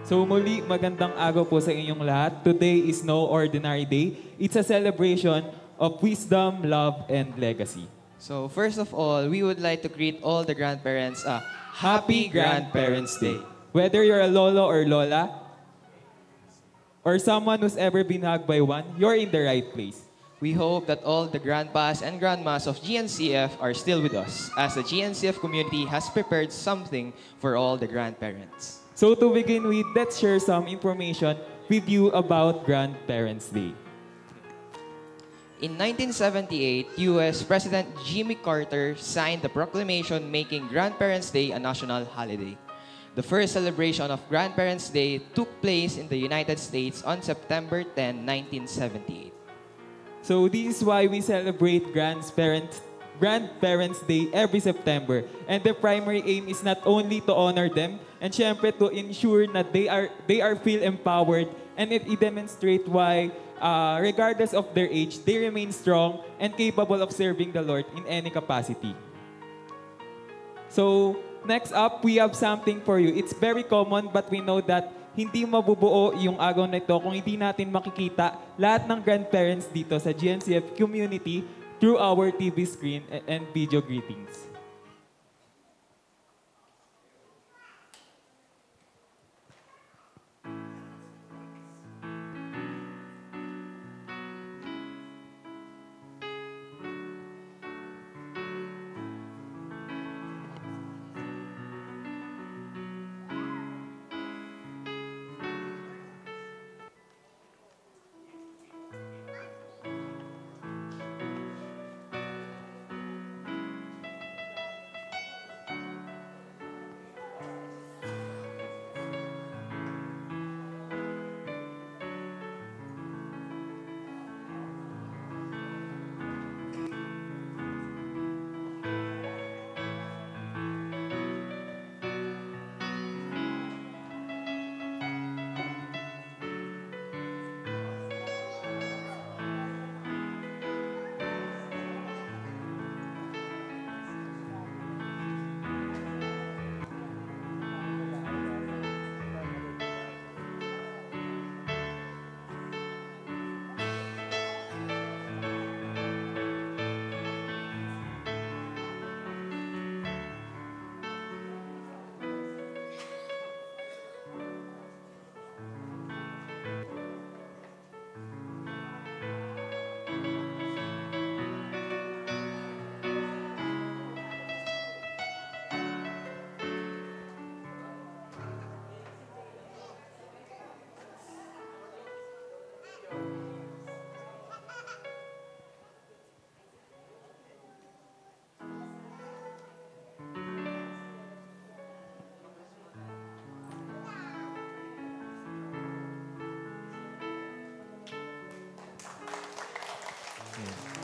So muli, magandang araw po sa inyong lahat. Today is no ordinary day. It's a celebration of wisdom, love, and legacy. So first of all, we would like to greet all the grandparents a Happy Grandparents' Day. Whether you're a lolo or lola, or someone who's ever been hugged by one, you're in the right place. We hope that all the grandpas and grandmas of GNCF are still with us, as the GNCF community has prepared something for all the grandparents. So to begin with, let's share some information with you about Grandparents' Day. In 1978, U.S. President Jimmy Carter signed the proclamation making Grandparents' Day a national holiday. The first celebration of Grandparents' Day took place in the United States on September 10, 1978. So this is why we celebrate Grandparents' Day every September. And the primary aim is not only to honor them, and syempre to ensure that they are feel empowered, and it demonstrate why regardless of their age, they remain strong and capable of serving the Lord in any capacity. So next up, we have something for you. It's very common, but we know that hindi mabubuo yung araw na ito kung hindi natin makikita lahat ng grandparents dito sa GNCF community through our TV screen and video greetings.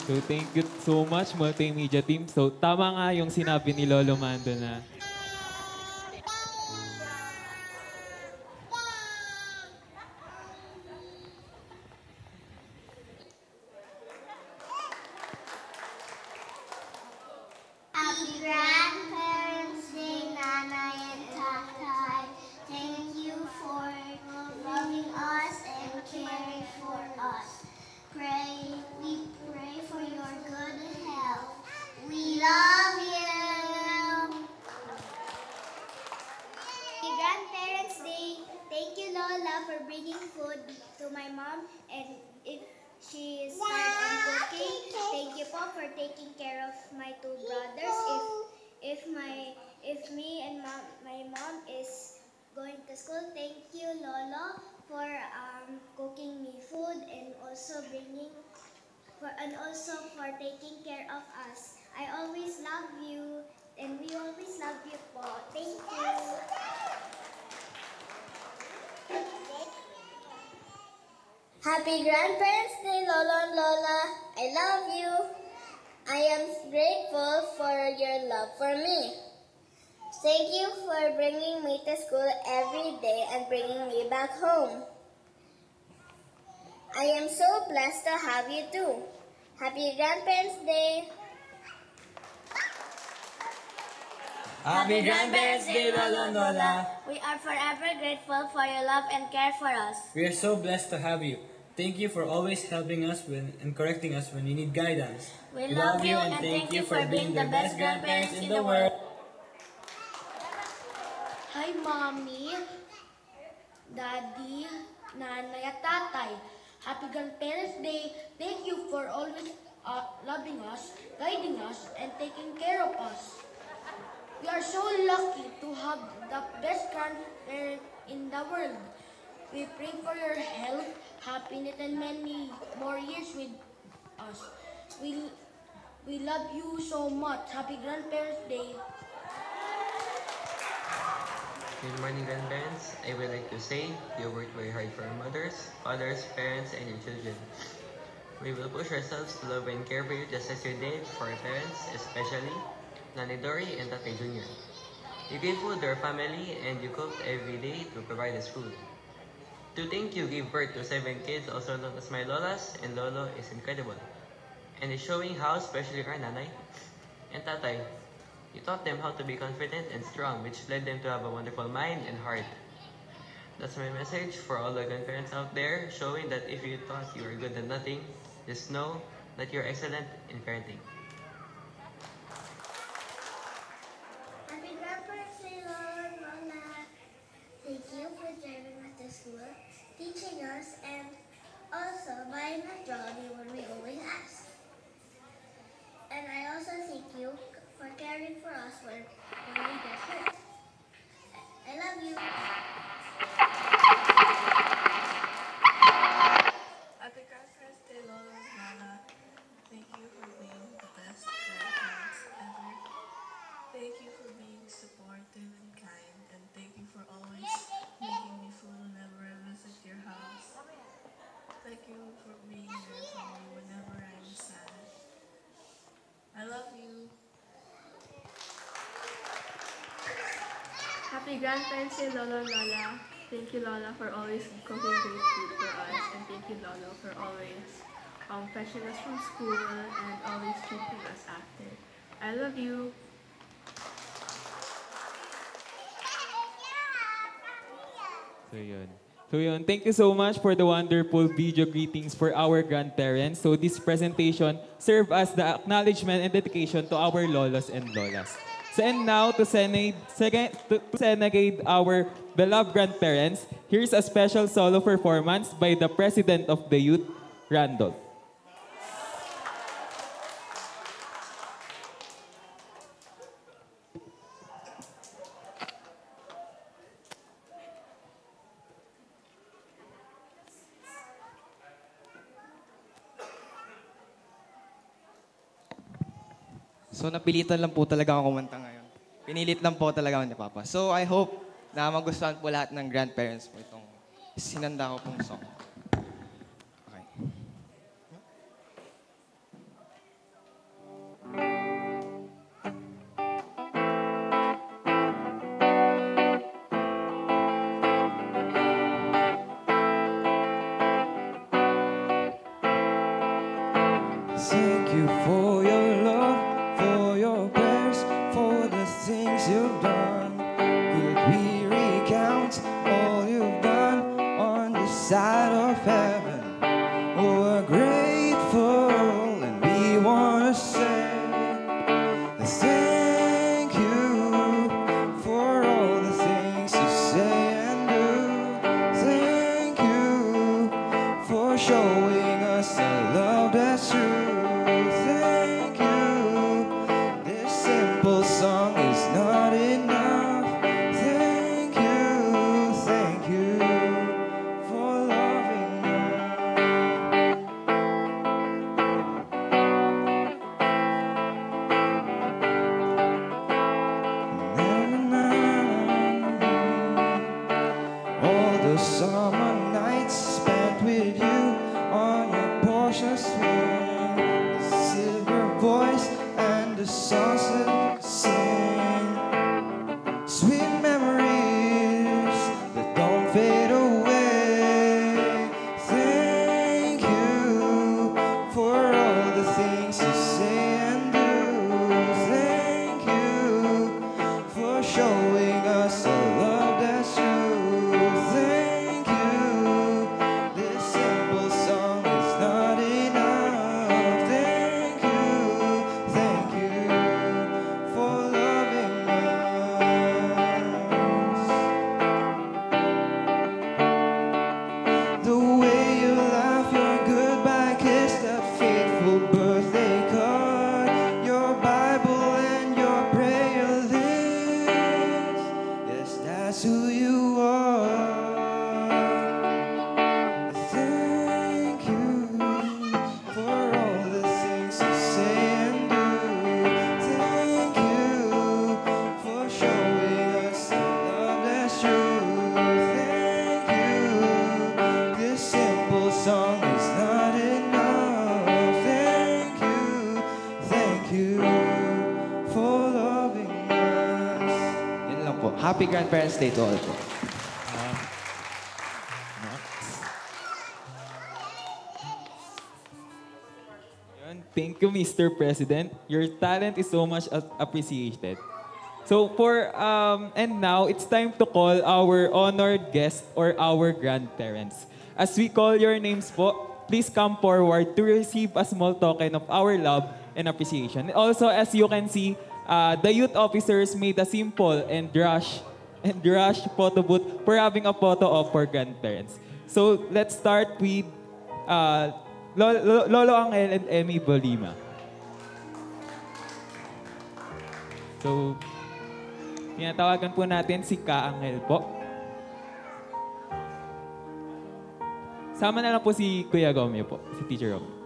So thank you so much, multimedia team. So tama nga yung sinabi ni Lolo Mando na Happy Grandparents' Day, Nanay and Tatay. Thank you for loving us and caring for us. We pray for your good health. We love you. Happy Grandparents' Day. Thank you, Lola, for bringing food to my mom, and if she is hard on cooking. Thank you po for taking care of my two brothers. If me and my mom is going to school, thank you, Lolo, for cooking me food and also for taking care of us. I always love you, and we always love you po. Thank you. Happy Grandparents' Day, Lolo and Lola. I love you. I am grateful for your love for me. Thank you for bringing me to school every day and bringing me back home. I am so blessed to have you too. Happy Grandparents' Day. Happy Grandparents Day, Lolo and Lola. We are forever grateful for your love and care for us. We are so blessed to have you. Thank you for always helping us and correcting us when we need guidance. We love you and thank you for being the best grandparents in the world. Hi, Mommy, Daddy, Nanay at Tatay. Happy Grandparents Day. Thank you for always loving us, guiding us, and taking care of us. We are so lucky to have the best grandparent in the world. We pray for your health, happiness, and many more years with us. We love you so much. Happy Grandparents Day. Good morning, grandparents. I would like to say you worked very hard for our mothers, fathers, parents, and your children. We will push ourselves to love and care for you just as you did for our parents, especially Nanay Dory and Tatay Junior. You gave food to our family and you cooked every day to provide us food. To think you gave birth to 7 kids, also known as my lolas and lolo, is incredible. And is showing how special you are, Nanay. And Tatay, you taught them how to be confident and strong, which led them to have a wonderful mind and heart. That's my message for all the grandparents out there, showing that if you thought you were good at nothing, just know that you're excellent in parenting. Happy Grandparents Day, Lord Mona. Thank you for driving us to school, teaching us, and also buying us jolly when we always ask. And I also thank you for caring for us when we get hurt. I love you. Happy Grandparents Day, Lola and Nana. Thank you for being the best grandparents ever. Thank you for being supportive and kind. And thank you for always making me food whenever I visit your house. Thank you for being there for me whenever I'm sad. I love you. Happy Grandparents Day, Lolo and Lola. Thank you, Lola, for always cooking great food for us. And thank you, Lolo, for always fetching us from school and always treating us after. I love you. So yun, thank you so much for the wonderful video greetings for our grandparents. So this presentation served as the acknowledgement and dedication to our lolos and lolas. So and now to senegate our beloved grandparents, here's a special solo performance by the President of the Youth, Randolph. So napilitan lang po talaga ako kumanta ngayon. Pinilit lang po talaga ako ni Papa. So I hope na magustuhan po lahat ng grandparents po itong sinanda ko pong song. Okay. Thank you for your love, for your prayers, for the things you've done. Could we recount all you've done on this side of heaven? Oh, we're grateful and we want to say thank you for all the things you say and do. Thank you for showing us a love that's true. Thank you. This simple song is not enough. Thank you for loving us. All the summer nights spent with you on your Porsche swing, the silver voice and the songs that sing, sweet memories that don't fade away. Thank you for all the things you say and do. Thank you for who you are. Thank you for all the things you say and do. Thank you for showing us the love that's true. Thank you. This simple song is not enough. Thank you for loving us. Yun lang po. Happy Grandparents' Day to all po. Yun. Thank you, Mr. President. Your talent is so much appreciated. So and now it's time to call our honored guest or our grandparents. As we call your names po, please come forward to receive a small token of our love and appreciation. Also, as you can see, the youth officers made a simple and rush photo booth for having a photo of our grandparents. So let's start with Lolo Angel and Emmy Bolima. So, tinatawagan po natin si Ka Angel po. Sama na lang po si Kuya Romeo po, si Teacher Romeo.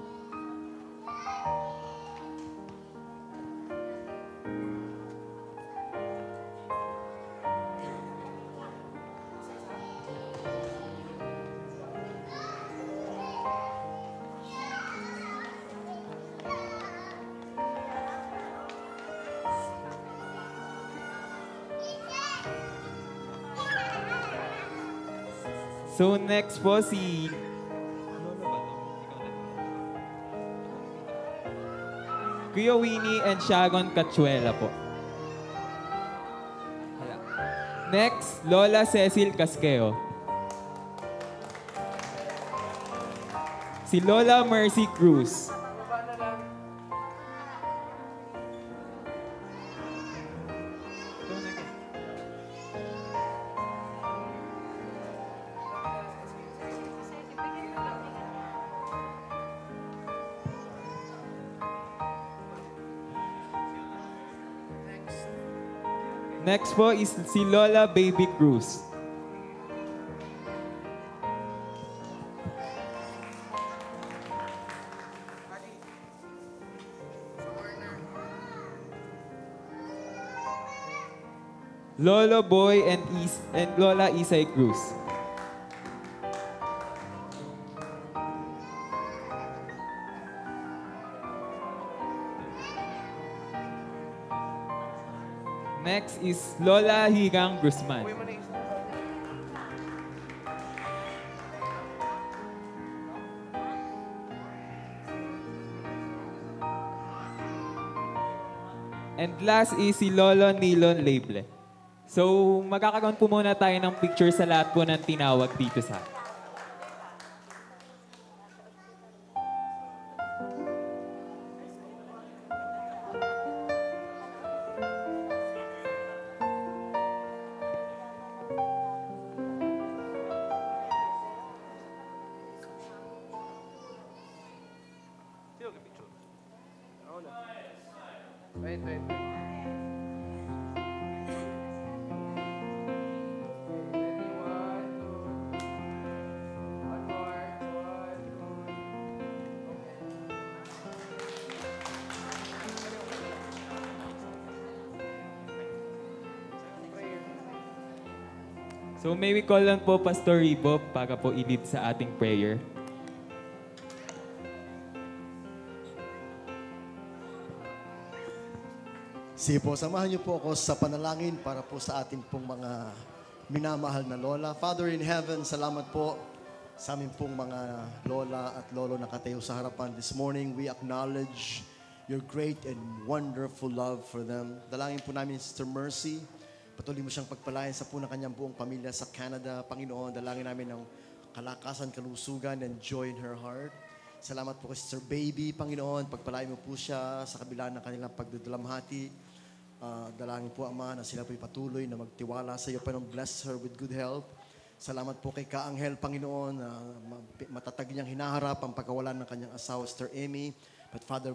So next po si Kuya Winnie and Shagon Cachuela po. Next, Lola Cecil Casqueo. Si Lola Mercy Cruz. Next po is si Lola Baby Cruz. Lolo Boy and Lola Isay Cruz. Next is Lola Higang Guzman. And last is si Lolo Nilon Label. So, magkakaroon po muna tayo ng picture sa lahat po ng tinawag dito sa akin. Wait. So may we call lang po Pastor Ribo para po i-lead sa ating prayer. Sige po, samahan niyo po ako sa panalangin para po sa ating pong mga minamahal na lola. Father in heaven, salamat po sa aming pong mga lola at lolo na katayo sa harapan. This morning, we acknowledge your great and wonderful love for them. Dalangin po namin, Sister Mercy. Patuloy mo siyang pagpalain sa po ng kanyang buong pamilya sa Canada. Panginoon, dalangin namin ng kalakasan, kalusugan, and joy in her heart. Salamat po kay Sister Baby, Panginoon. Pagpalain mo po siya sa kabila ng kanilang pagdudulamhati. Dalangin po, Ama, na sila po'y patuloy na magtiwala sa iyo. Panginoon, bless her with good health. Salamat po kay Ka-Anghel, Panginoon, na matatag niyang hinaharap ang pagkawalan ng kanyang asawa, Sister Emmy. But Father,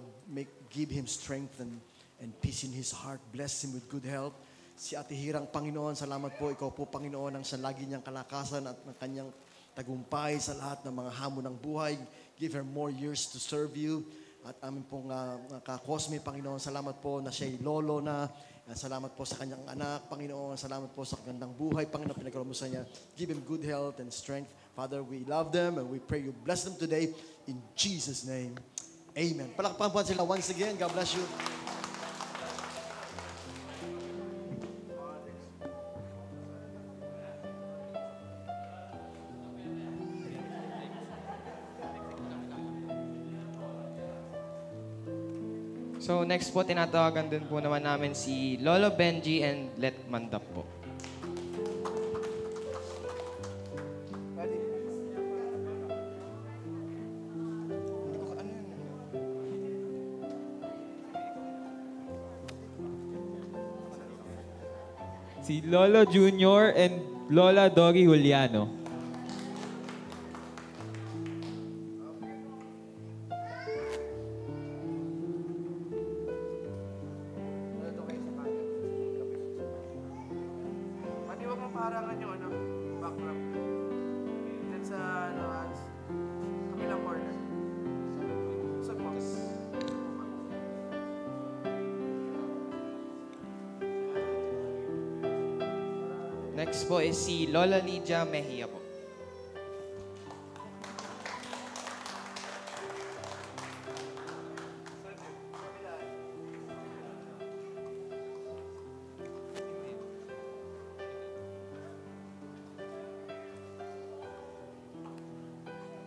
give him strength and peace in his heart. Bless him with good health. Si Ate Hirang, Panginoon, salamat po. Ikaw po, Panginoon, ang sa lagi niyang kalakasan at ng kanyang tagumpay sa lahat ng mga hamon ng buhay. Give her more years to serve you. At amin pong ka-Cosme, Panginoon, salamat po na siya'y lolo na. Salamat po sa kanyang anak, Panginoon. Salamat po sa kagandang buhay, Panginoon, pinagkalamusan niya. Give him good health and strength. Father, we love them and we pray you bless them today. In Jesus' name, amen. Palakpakan po sila once again. God bless you. So next po, tinatawagan din po naman namin si Lolo Benji and Let Mandap po. Si Lolo Junior and Lola Doggy Juliano. Pati wag mong parangan yung ano, background. Then sa ano, kabilang corner. Sa box. Next po is si Lola Lydia Mejia po.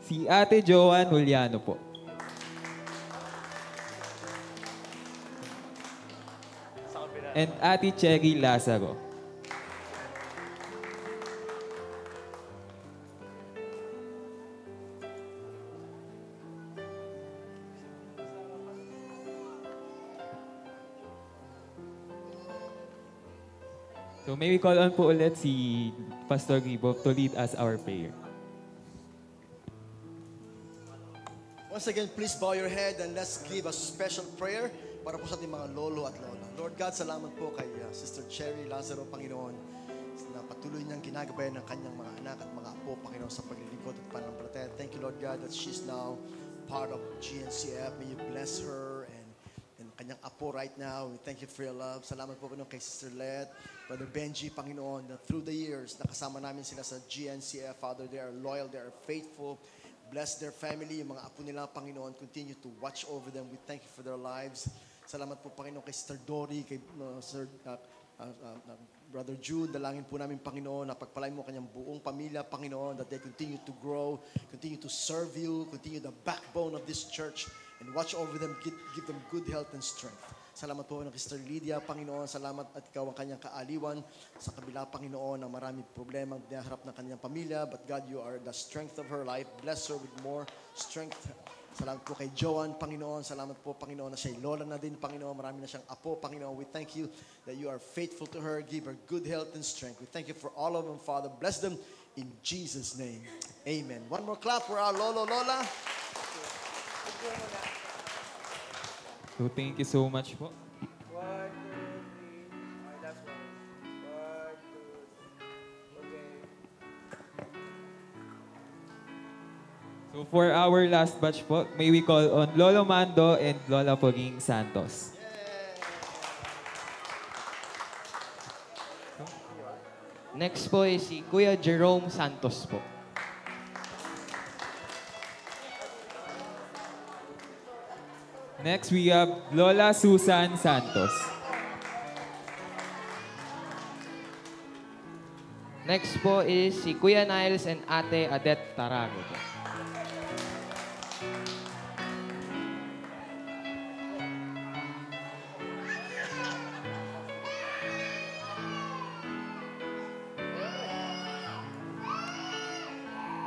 Si Ate Joan Juliano po. And Ate Cherry Lazaro. So may we call on po ulit si Pastor Gibo to lead us our prayer. Once again, please bow your head and let's give a special prayer para po sa ating mga lolo at lola. Lord God, salamat po kay Sister Cherry Lazaro, Panginoon, na patuloy niyang ginagabayan ng kanyang mga anak at mga apo, Panginoon, sa paglilingkod at pananampalataya. Thank you, Lord God, that she's now part of GNCF. May you bless her and kanyang apo right now. We thank you for your love. Salamat po, Panginoon, kay Sister Let, Brother Benji, Panginoon, that through the years, nakasama namin sila sa GNCF. Father, they are loyal, they are faithful. Bless their family, yung mga apo nila, Panginoon. Continue to watch over them. We thank you for their lives. Salamat po, Panginoon, kay Sister Dory, kay Brother Jude. Dalangin po namin, Panginoon, na pagpalain mo kanyang buong pamilya, Panginoon, that they continue to grow, continue to serve you, continue the backbone of this church, and watch over them, give them good health and strength. Salamat po ng Sister Lydia, Panginoon. Salamat at ikaw ang kanyang kaaliwan sa kabila, Panginoon, na maraming problema ang dinaharap ng kanyang pamilya. But God, you are the strength of her life. Bless her with more strength. Salamat po kay Joan, Panginoon. Salamat po, Panginoon, na siya'y lola na din, Panginoon. Marami na siyang apo, Panginoon. We thank you that you are faithful to her. Give her good health and strength. We thank you for all of them, Father. Bless them in Jesus' name. Amen. One more clap for our Lolo, Lola. So thank you so much po. 1, 2, 3. Okay, last one. 1, 2, 3. Okay. So for our last batch po, may we call on Lolo Mando and Lola Poging Santos. Next po is si Kuya Jerome Santos po. Next, we have Lola Susan Santos. Next po is si Kuya Niles and Ate Adet Tarago po.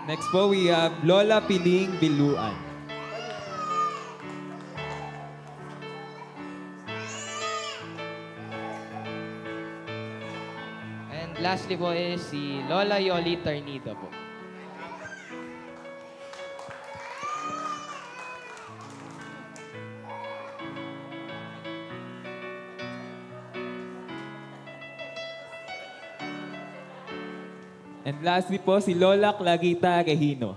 Next po, we have Lola Piling Biluan. And lastly po is si Lola Yoli Tarnida po. And lastly po, si Lola Clarita Regino.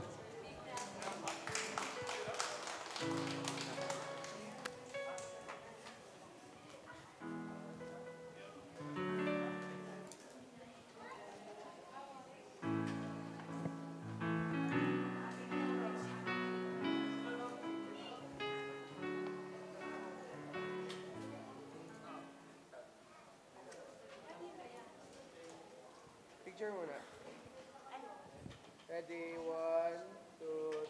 Picture muna. Ready? 1, 2,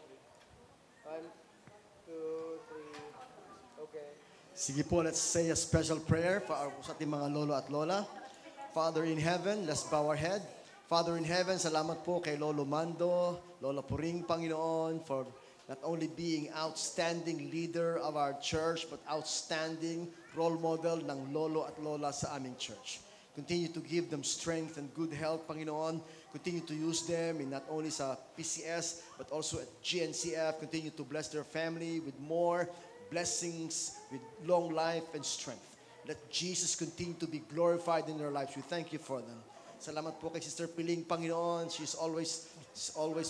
3. 1, 2, 3. Okay. Sige po, let's say a special prayer for our sa ating mga lolo at lola. Father in heaven, let's bow our head. Father in heaven, salamat po kay Lolo Mando, Lola Puring, Panginoon, for not only being outstanding leader of our church, but outstanding role model ng lolo at lola sa aming church. Continue to give them strength and good health, Panginoon. Continue to use them in not only sa PCS, but also at GNCF. Continue to bless their family with more blessings, with long life and strength. Let Jesus continue to be glorified in their lives. We thank you for them. Salamat po kay Sister Piling, Panginoon. She's always,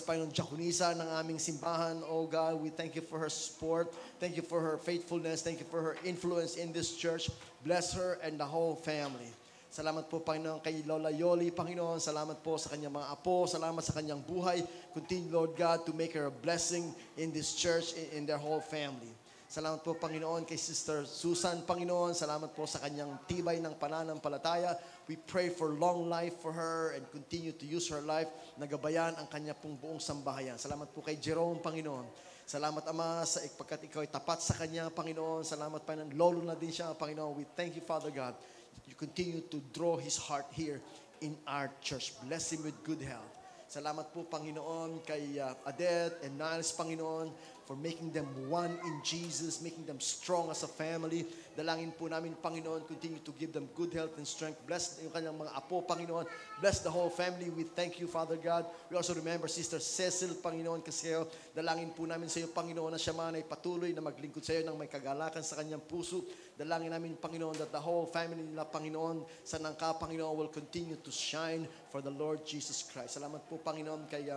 Panginoon, diakonisa ng aming simbahan. Oh God, we thank you for her support. Thank you for her faithfulness. Thank you for her influence in this church. Bless her and the whole family. Salamat po, Panginoon, kay Lola Yoli, Panginoon. Salamat po sa kanyang mga apo. Salamat sa kanyang buhay. Continue, Lord God, to make her a blessing in this church, in their whole family. Salamat po, Panginoon, kay Sister Susan, Panginoon. Salamat po sa kanyang tibay ng pananampalataya. We pray for long life for her and continue to use her life na gabayan ang kanya pong buong sambahayan. Salamat po kay Jerome, Panginoon. Salamat, Ama, sa pagkat ikaw ay tapat sa kanya, Panginoon. Salamat, Panginoon. Lolo na din siya, Panginoon. We thank you, Father God. You continue to draw his heart here in our church. Bless him with good health. Salamat po, Panginoon, kay Adet and Niles, Panginoon, for making them one in Jesus, making them strong as a family. Dalangin po namin, Panginoon, continue to give them good health and strength. Bless yung kanyang mga apo, Panginoon. Bless the whole family. We thank you, Father God. We also remember Sister Cecil, Panginoon, kasi dalangin po namin sa iyo, Panginoon, na siya man ay patuloy na maglingkod sa iyo ng may kagalakan sa kanyang puso. Dalangin namin, Panginoon, that the whole family nila, Panginoon, sa nangka, Panginoon, will continue to shine for the Lord Jesus Christ. Salamat po, Panginoon, kay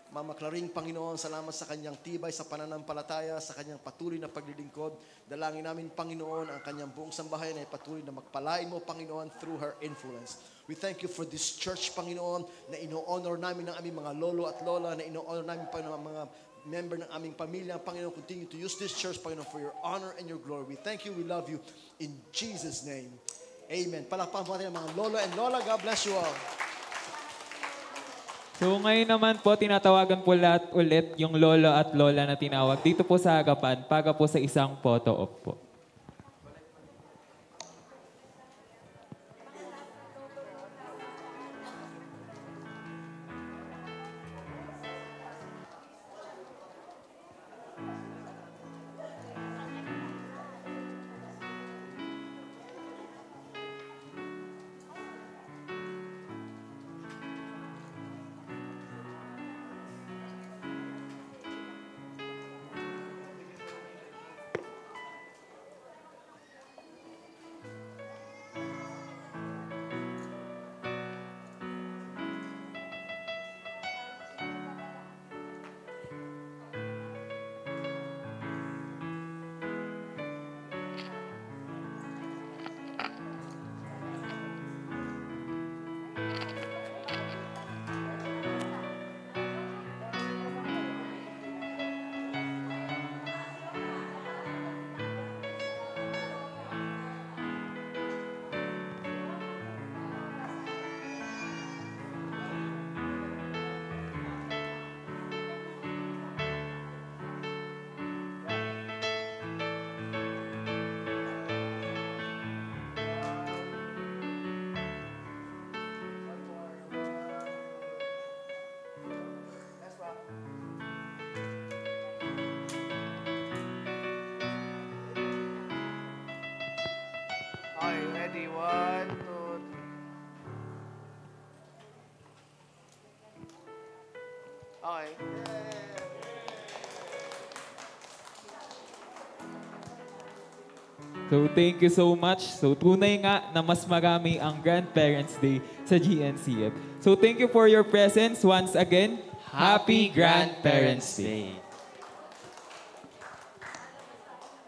Mama Claring, Panginoon. Salamat sa kanyang tibay, sa pananampalataya, sa kanyang patuloy na paglilingkod. Dalangin namin, Panginoon, ang kanyang buong sambahayan ay patuloy na magpalain mo, Panginoon, through her influence. We thank you for this church, Panginoon, na ino-honor namin ng aming mga lolo at lola, na ino-honor namin, Panginoon, mga member ng aming pamilya. Panginoon, continue to use this church, Panginoon, for your honor and your glory. We thank you, we love you. In Jesus' name, amen. Palakpakan po natin ang mga lolo and lola. God bless you all. So ngayon naman po, tinatawagan po lahat ulit yung lolo at lola na tinawag dito po sa hagapan para po sa isang photo op po. Okay, ready? 1, 2, 3. Okay. So thank you so much. So tunay nga na mas marami ang Grandparents' Day sa GNCF. So thank you for your presence once again. Happy Grandparents' Day!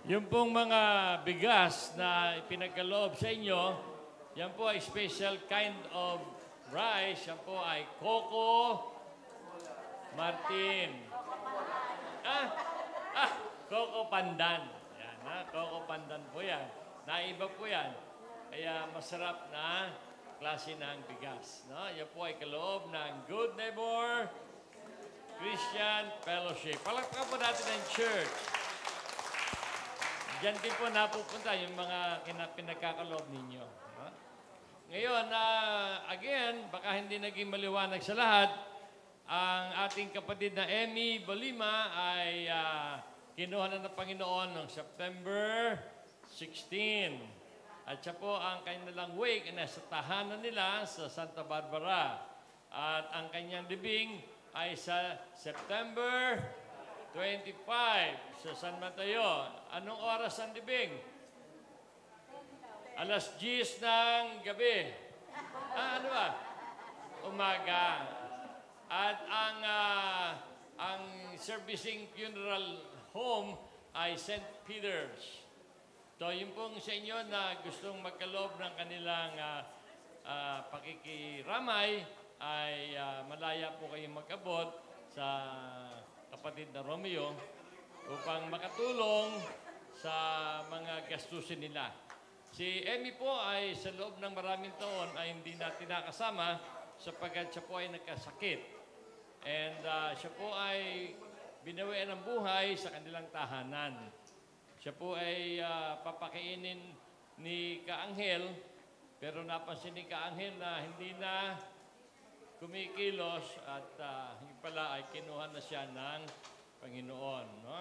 Yung pong mga bigas na ipinagkaloob sa inyo, yan po ay special kind of rice. Yan po ay Coco Martin. Coco Pandan. Yan, Coco Pandan po yan. Naiba po yan. Kaya masarap na klase ng bigas. No? Yan po ay kaloob ng Good Neighbor Christian Fellowship. Palakpakan po natin ang church. Diyan din po napupunta yung mga pinagkakaloob ninyo. No? Ngayon, again, baka hindi naging maliwanag sa lahat, ang ating kapatid na Emmy Bolima ay kinuha na ng Panginoon noong September 16. At siya po ang kanilang wake na sa tahanan nila sa Santa Barbara. At ang kanyang libing ay sa September 25 sa San Mateo. Anong oras ang libing? Alas 10 ng gabi. Ano ba? Umaga. At ang servicing funeral home ay St. Peter's. So, yun pong sa inyo na gustong magkaloob ng kanilang pakikiramay ay malaya po kayong mag-abot sa kapatid na Romeo upang makatulong sa mga gastusin nila. Si Emmy po ay sa loob ng maraming taon ay hindi natin nakasama sapagkat siya po ay nagkasakit. And siya po ay binawian ng buhay sa kanilang tahanan. Siya po ay papakainin ni Kaanghel, pero napansin ni Kaanghel na hindi na kumikilos at hindi pala ay kinuha na siya ng Panginoon. No?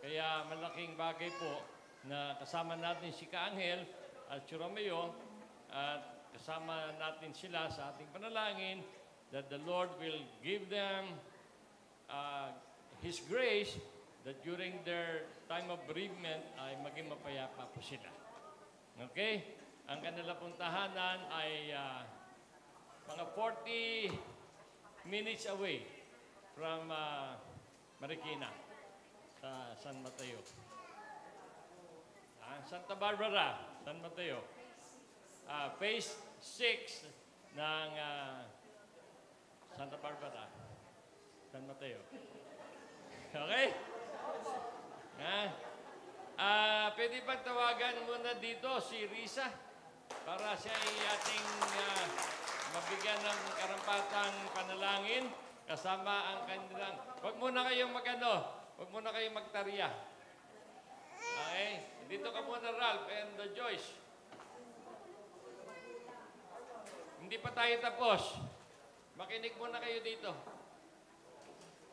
Kaya malaking bagay po na kasama natin si Kaanghel at si Romeo at kasama natin sila sa ating panalangin that the Lord will give them His grace that during their time of bereavement ay maging mapayapa po sila. Okay? Ang kanila pong tahanan ay mga 40 minutes away from Marikina sa San Mateo. Santa Barbara, San Mateo. Phase 6 ng Santa Barbara, San Mateo. Okay? Pwede bang tawagan muna dito si Risa para siya ay ating mabigyan ng karampatang panalangin kasama ang kanilang... Huwag muna kayong huwag muna kayong magtarya. Okay? Dito ka muna, Ralph and Joyce. Hindi pa tayo tapos. Makinig muna kayo dito.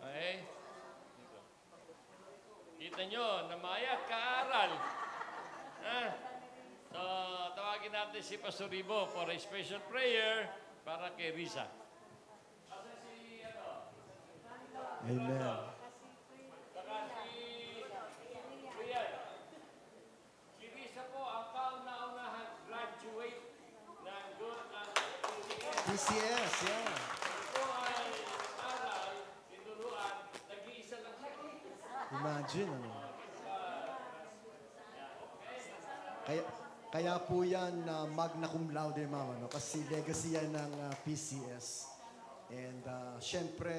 Okay? Dito. Kita nyo, namayat, kaaral. So, tawagin natin si Pastor Ribo for a special prayer para kay Risa. Amen. Saka si Risa po ang kauna-unahan graduate ng good PCS, yeah. Ito ay aral, tinuruan, nag-iisa lang siya. Imagine, ano. Kaya po yan magna cum laude, mama, no? Kasi legacy yan ng PCS. And syempre,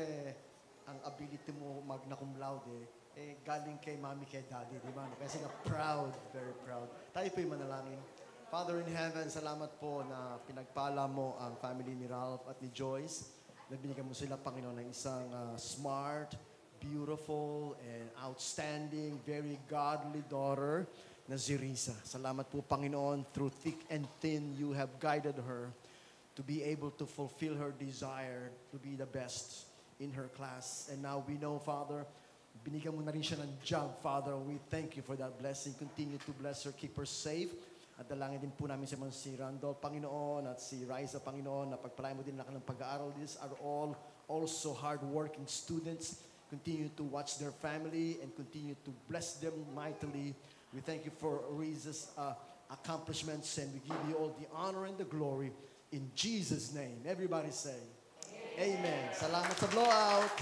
ang ability mo magna cum laude, galing kay mami, kay daddy, di ba? Kasi nga proud, very proud. Tayo po'y manalangin. Father in heaven, salamat po na pinagpala mo ang family ni Ralph at ni Joyce. Na binigyan mo sila, Panginoon, ng isang smart, beautiful, and outstanding, very godly daughter na si Risa. Salamat po, Panginoon, through thick and thin, you have guided her to be able to fulfill her desire to be the best in her class. And now we know, Father, binigyan mo na rin siya ng job, Father. We thank you for that blessing. Continue to bless her, keep her safe. At dalangin din po namin si Randall, Panginoon, at si Raisa, Panginoon, na pagpalain mo din na kanilang pag-aaral. These are all also hard-working students. Continue to watch their family and continue to bless them mightily. We thank you for Risa's accomplishments, and we give you all the honor and the glory in Jesus' name. Everybody say, Amen. Salamat sa blowout.